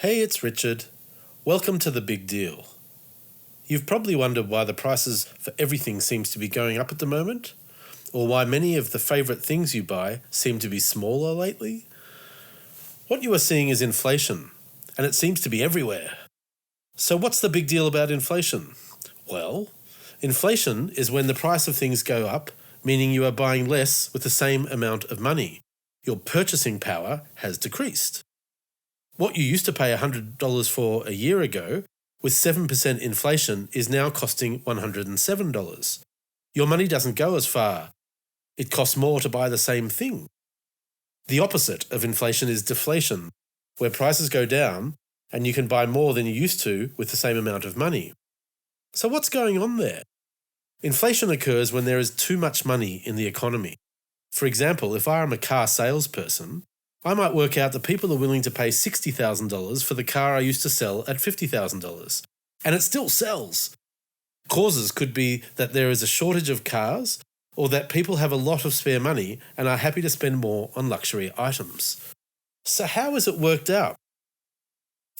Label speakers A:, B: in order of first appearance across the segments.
A: Hey, it's Richard. Welcome to The Big Deal. You've probably wondered why the prices for everything seems to be going up at the moment, or why many of the favourite things you buy seem to be smaller lately. What you are seeing is inflation, and it seems to be everywhere. So what's the big deal about inflation? Well, inflation is when the price of things go up, meaning you are buying less with the same amount of money. Your purchasing power has decreased. What you used to pay $100 for a year ago, with 7% inflation, is now costing $107. Your money doesn't go as far. It costs more to buy the same thing. The opposite of inflation is deflation, where prices go down and you can buy more than you used to with the same amount of money. So what's going on there? Inflation occurs when there is too much money in the economy. For example, if I am a car salesperson, I might work out that people are willing to pay $60,000 for the car I used to sell at $50,000. And it still sells. Causes could be that there is a shortage of cars, or that people have a lot of spare money and are happy to spend more on luxury items. So how is it worked out?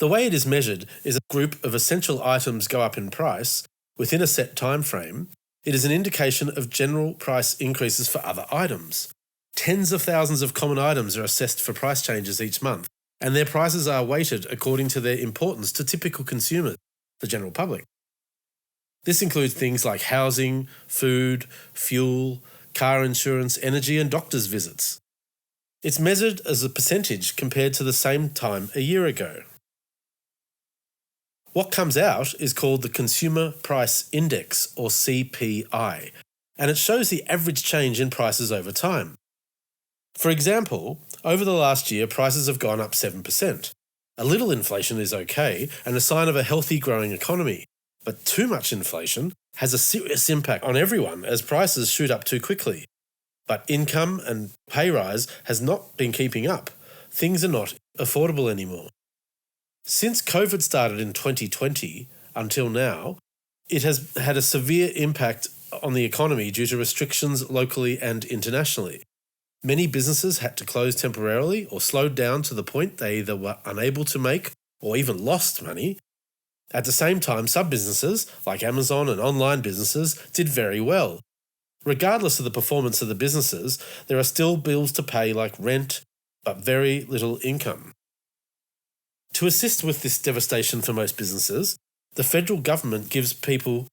A: The way it is measured is a group of essential items go up in price within a set time frame. It is an indication of general price increases for other items. Tens of thousands of common items are assessed for price changes each month, and their prices are weighted according to their importance to typical consumers, the general public. This includes things like housing, food, fuel, car insurance, energy, and doctor's visits. It's measured as a percentage compared to the same time a year ago. What comes out is called the Consumer Price Index, or CPI, and it shows the average change in prices over time. For example, over the last year, prices have gone up 7%. A little inflation is okay and a sign of a healthy growing economy, but too much inflation has a serious impact on everyone as prices shoot up too quickly. But income and pay rise has not been keeping up. Things are not affordable anymore. Since COVID started in 2020 until now, it has had a severe impact on the economy due to restrictions locally and internationally. Many businesses had to close temporarily or slowed down to the point they either were unable to make or even lost money. At the same time, some businesses, like Amazon and online businesses, did very well. Regardless of the performance of the businesses, there are still bills to pay like rent, but very little income. To assist with this devastation for most businesses, the federal government gives people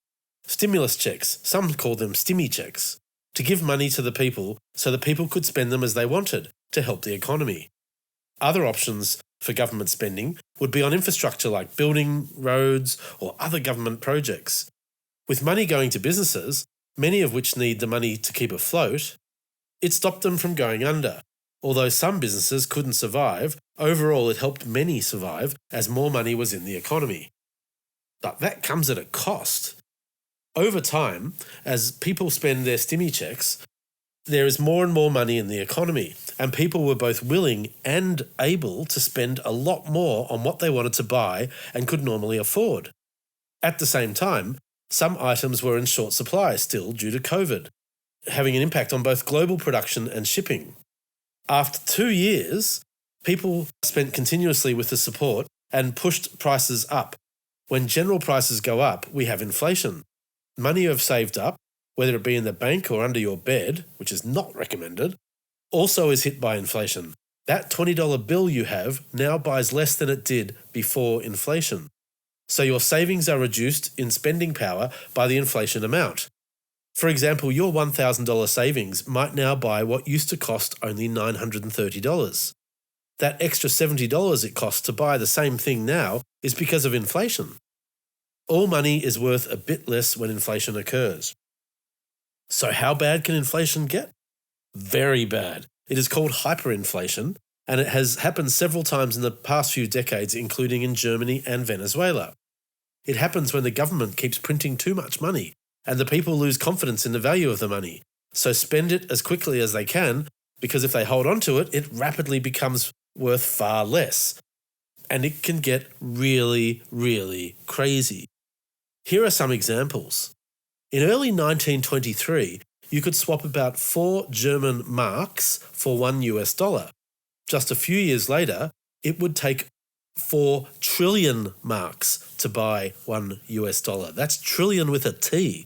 A: stimulus checks, some call them stimmy checks, to give money to the people so the people could spend them as they wanted to help the economy. Other options for government spending would be on infrastructure like building roads or other government projects. With money going to businesses, many of which need the money to keep afloat, it stopped them from going under. Although some businesses couldn't survive, overall it helped many survive as more money was in the economy. But that comes at a cost. Over time, as people spend their stimmy checks, there is more and more money in the economy, and people were both willing and able to spend a lot more on what they wanted to buy and could normally afford. At the same time, some items were in short supply still due to COVID, having an impact on both global production and shipping. After 2 years, people spent continuously with the support and pushed prices up. When general prices go up, we have inflation. Money you have saved up, whether it be in the bank or under your bed, which is not recommended, also is hit by inflation. That $20 bill you have now buys less than it did before inflation. So your savings are reduced in spending power by the inflation amount. For example, your $1,000 savings might now buy what used to cost only $930. That extra $70 it costs to buy the same thing now is because of inflation. All money is worth a bit less when inflation occurs. So how bad can inflation get? Very bad. It is called hyperinflation, and it has happened several times in the past few decades, including in Germany and Venezuela. It happens when the government keeps printing too much money, and the people lose confidence in the value of the money. So spend it as quickly as they can, because if they hold on to it, it rapidly becomes worth far less. And it can get really, really crazy. Here are some examples. In early 1923, you could swap about 4 German marks for $1. Just a few years later, it would take 4 trillion marks to buy $1. That's trillion with a T.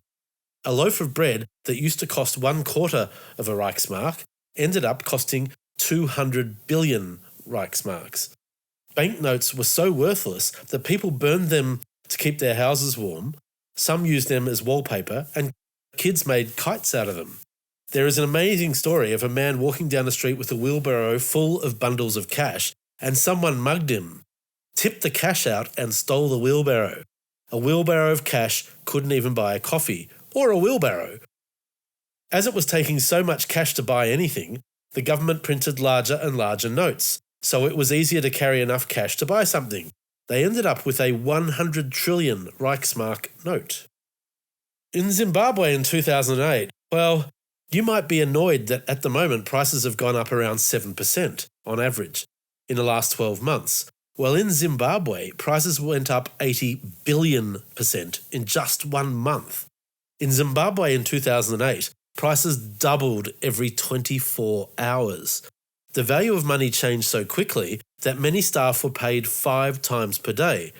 A: A loaf of bread that used to cost 1/4 of a Reichsmark ended up costing 200 billion Reichsmarks. Banknotes were so worthless that people burned them to keep their houses warm, some used them as wallpaper, and kids made kites out of them. There is an amazing story of a man walking down the street with a wheelbarrow full of bundles of cash, and someone mugged him, tipped the cash out and stole the wheelbarrow. A wheelbarrow of cash couldn't even buy a coffee or a wheelbarrow. As it was taking so much cash to buy anything, the government printed larger and larger notes, so it was easier to carry enough cash to buy something. They ended up with a 100 trillion Reichsmark note. In Zimbabwe in 2008, well, you might be annoyed that at the moment prices have gone up around 7% on average in the last 12 months. Well, in Zimbabwe, prices went up 80 billion% in just 1 month. In Zimbabwe in 2008, prices doubled every 24 hours. The value of money changed so quickly that many staff were paid 5 times per day.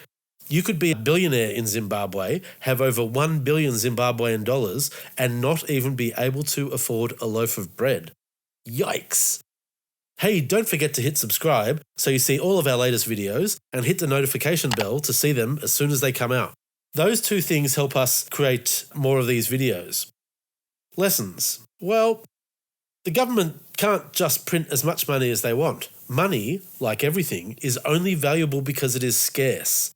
A: You could be a billionaire in Zimbabwe, have over 1 billion Zimbabwean dollars, and not even be able to afford a loaf of bread. Yikes! Hey, don't forget to hit subscribe so you see all of our latest videos, and hit the notification bell to see them as soon as they come out. Those 2 things help us create more of these videos. Lessons. Well, the government can't just print as much money as they want. Money, like everything, is only valuable because it is scarce.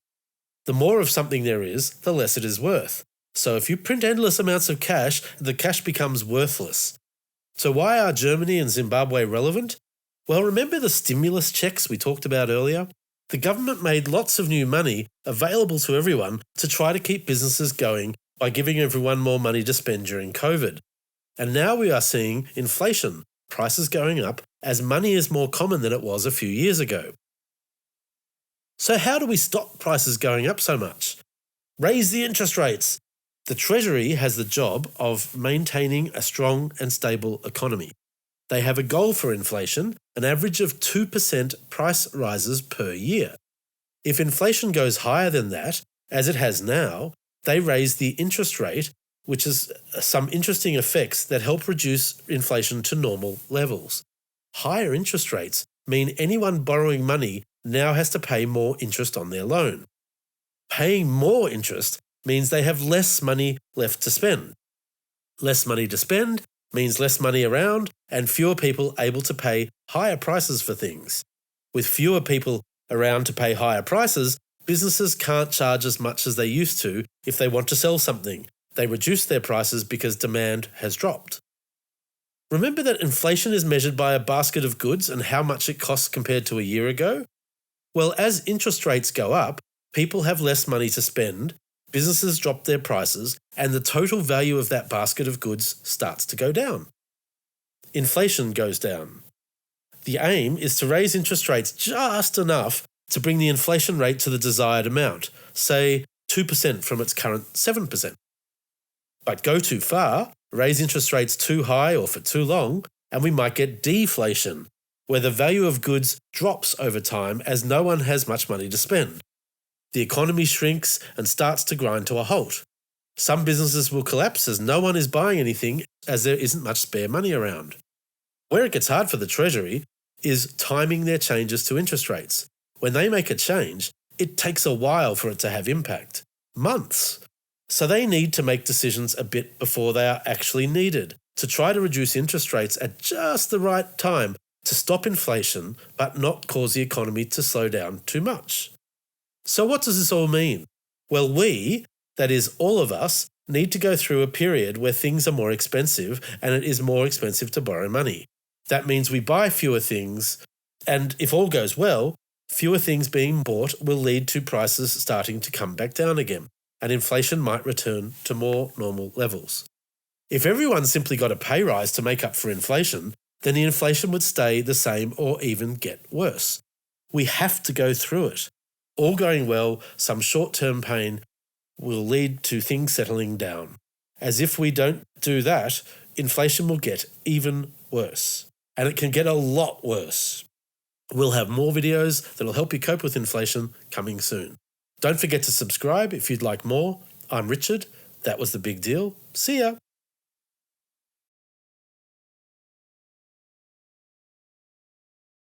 A: The more of something there is, the less it is worth. So if you print endless amounts of cash, the cash becomes worthless. So why are Germany and Zimbabwe relevant? Well, remember the stimulus checks we talked about earlier? The government made lots of new money available to everyone to try to keep businesses going by giving everyone more money to spend during COVID. And now we are seeing inflation, prices going up, as money is more common than it was a few years ago. So how do we stop prices going up so much? Raise the interest rates. The Treasury has the job of maintaining a strong and stable economy. They have a goal for inflation, an average of 2% price rises per year. If inflation goes higher than that, as it has now, they raise the interest rate, which has some interesting effects that help reduce inflation to normal levels. Higher interest rates mean anyone borrowing money now has to pay more interest on their loan. Paying more interest means they have less money left to spend. Less money to spend means less money around and fewer people able to pay higher prices for things. With fewer people around to pay higher prices, businesses can't charge as much as they used to if they want to sell something. They reduce their prices because demand has dropped. Remember that inflation is measured by a basket of goods and how much it costs compared to a year ago? Well, as interest rates go up, people have less money to spend, businesses drop their prices, and the total value of that basket of goods starts to go down. Inflation goes down. The aim is to raise interest rates just enough to bring the inflation rate to the desired amount, say 2% from its current 7%. But go too far, raise interest rates too high or for too long, and we might get deflation, where the value of goods drops over time as no one has much money to spend. The economy shrinks and starts to grind to a halt. Some businesses will collapse as no one is buying anything as there isn't much spare money around. Where it gets hard for the Treasury is timing their changes to interest rates. When they make a change, it takes a while for it to have impact. Months. So they need to make decisions a bit before they are actually needed to try to reduce interest rates at just the right time to stop inflation but not cause the economy to slow down too much. So what does this all mean? Well, we, that is all of us, need to go through a period where things are more expensive and it is more expensive to borrow money. That means we buy fewer things, and if all goes well, fewer things being bought will lead to prices starting to come back down again, and inflation might return to more normal levels. If everyone simply got a pay rise to make up for inflation, then the inflation would stay the same or even get worse. We have to go through it. All going well, some short-term pain will lead to things settling down. As if we don't do that, inflation will get even worse. And it can get a lot worse. We'll have more videos that'll help you cope with inflation coming soon. Don't forget to subscribe if you'd like more. I'm Richard. That was The Big Deal. See ya.